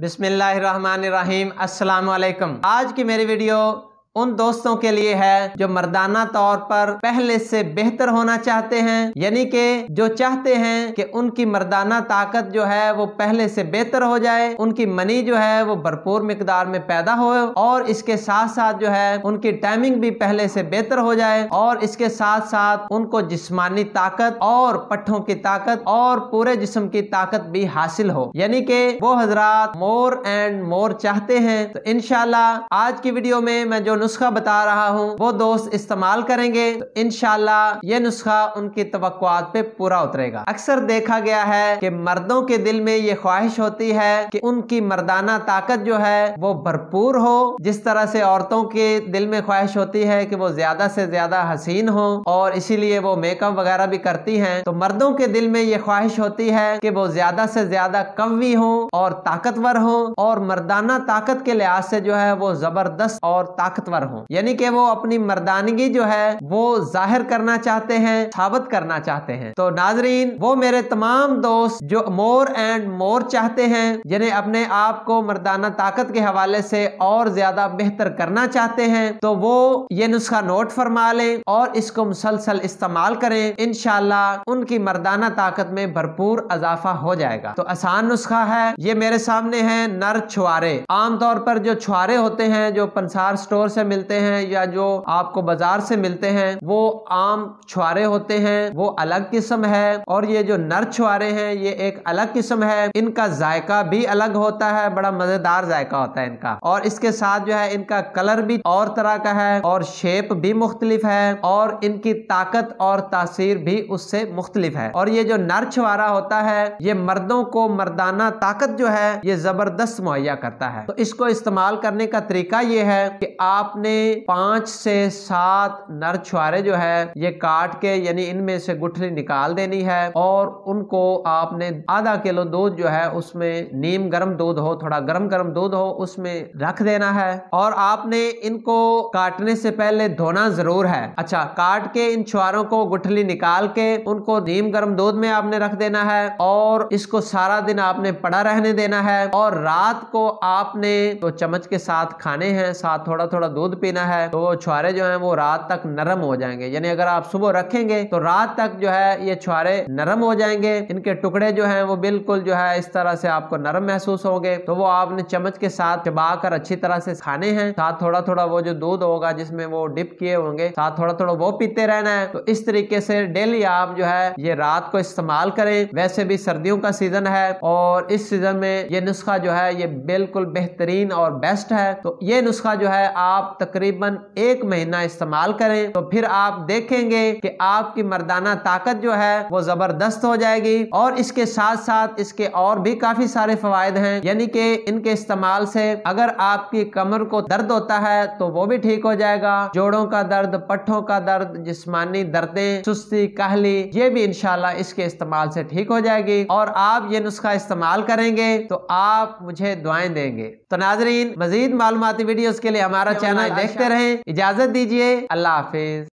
बिस्मिल्लाहिर्रहमानिर्रहीम। अस्सलाम वालेकुम। आज की मेरी वीडियो उन दोस्तों के लिए है जो मर्दाना तौर पर पहले से बेहतर होना चाहते हैं, यानी कि जो चाहते हैं कि उनकी मर्दाना ताकत जो है वो पहले से बेहतर हो जाए, उनकी मनी जो है वो भरपूर मिकदार में पैदा हो, और इसके साथ साथ जो है उनकी टाइमिंग भी पहले से बेहतर हो जाए, और इसके साथ साथ उनको जिस्मानी ताकत और पट्ठों की ताकत और पूरे जिस्म की ताकत भी हासिल हो। यानी कि वो हजरात मोर एंड मोर चाहते हैं। तो इंशाल्लाह आज की वीडियो में मैं जो नुस्खा बता रहा हूँ वो दोस्त इस्तेमाल करेंगे तो इंशाल्लाह ये नुस्खा उनकी तवक्कुआत पे पूरा उतरेगा। अक्सर देखा गया है कि मर्दों के दिल में ये ख्वाहिश होती है कि उनकी मर्दाना ताकत जो है वो भरपूर हो, जिस तरह से औरतों के दिल में ख्वाहिश होती है कि वो ज्यादा से ज्यादा हसीन हो और इसीलिए वो मेकअप वगैरह भी करती हैं। तो मर्दों के दिल में ये ख्वाहिश होती है कि वो ज्यादा से ज्यादा कवी हो और ताकतवर हो, और मर्दाना ताकत के लिहाज से जो है वो जबरदस्त और ताकतवर हो, यानी कि वो अपनी मर्दानगी जो है वो जाहिर करना चाहते हैं, साबित करना चाहते हैं। तो नाजरीन, वो मेरे तमाम दोस्त जो मोर एंड मोर चाहते हैं, जिन्हें अपने आप को मर्दाना ताकत के हवाले से और ज्यादा बेहतर करना चाहते हैं, तो वो ये नुस्खा नोट फरमा लें और इसको मुसलसल इस्तेमाल करें। इंशाल्लाह उनकी मर्दाना ताकत में भरपूर इजाफा हो जाएगा। तो आसान नुस्खा है, ये मेरे सामने है नर छुआरे। आमतौर पर जो छुआरे होते हैं जो पंसार स्टोर से मिलते हैं या जो आपको बाजार से मिलते हैं वो आम छुआरे होते हैं, वो अलग किस्म है। और ये जो नर छुआरे हैं ये एक अलग किस्म है। इनका जायका भी अलग होता है, बड़ा मजेदार जायका होता है इनका, और इसके साथ जो है इनका कलर भी और तरह का है और शेप भी मुख्तलिफ है, और इनकी ताकत और तासीर भी उससे मुख्तलिफ है। और ये जो नर छुआरा होता है ये मर्दों को मर्दाना ताकत जो है ये जबरदस्त मुहैया करता है। तो इसको इस्तेमाल करने का तरीका ये है कि आपने 5 से 7 नर छुआरे जो है ये काट के, यानी इनमें से गुठली निकाल देनी है, और उनको आपने आधा किलो दूध जो है उसमें नीम गर्म दूध हो, थोड़ा गरम गरम दूध हो, उसमें रख देना है। और आपने इनको काटने से पहले धोना जरूर है। अच्छा, काट के इन छुआरों को गुठली निकाल के उनको नीम गर्म दूध में आपने रख देना है, और इसको सारा दिन आपने पड़ा रहने देना है, और रात को आपने तो चम्मच के साथ खाने हैं, साथ थोड़ा थोड़ा दूध पीना है। तो वो छुआरे जो हैं वो रात तक नरम हो जाएंगे, यानी अगर आप सुबह रखेंगे तो रात तक जो है ये छुआरे नरम हो जाएंगे। इनके टुकड़े जो हैं वो बिल्कुल जो है इस तरह से आपको नरम महसूस होंगे। तो वो आपने चम्मच के साथ चबा कर अच्छी तरह से खाने हैं, साथ थोड़ा थोड़ा वो जो दूध होगा जिसमें वो डिप किए होंगे साथ थोड़ा थोड़ा वो पीते रहना है। तो इस तरीके से डेली आप जो है ये रात को इस्तेमाल करें। वैसे भी सर्दियों का सीजन है और इस सीजन में ये नुस्खा जो है ये बिल्कुल बेहतरीन और बेस्ट है। तो ये नुस्खा जो है आप तकरीबन 1 महीना इस्तेमाल करें तो फिर आप देखेंगे कि आपकी मर्दाना ताकत जो है वो जबरदस्त हो जाएगी। और इसके साथ साथ इसके और भी काफी सारे फवायद हैं, यानी कि इनके इस्तेमाल से अगर आपकी कमर को दर्द होता है तो वो भी ठीक हो जाएगा। जोड़ों का दर्द, पट्ठों का दर्द, जिस्मानी दर्दें, सुस्ती, काहली, ये भी इंशाल्लाह इसके इस्तेमाल से ठीक हो जाएगी। और आप ये नुस्खा इस्तेमाल करेंगे तो आप मुझे दुआएं देंगे। तो नाजरीन, मजीद मालूमाती वीडियोस के लिए हमारा चैनल देखते रहें। इजाजत दीजिए, अल्लाह हाफिज।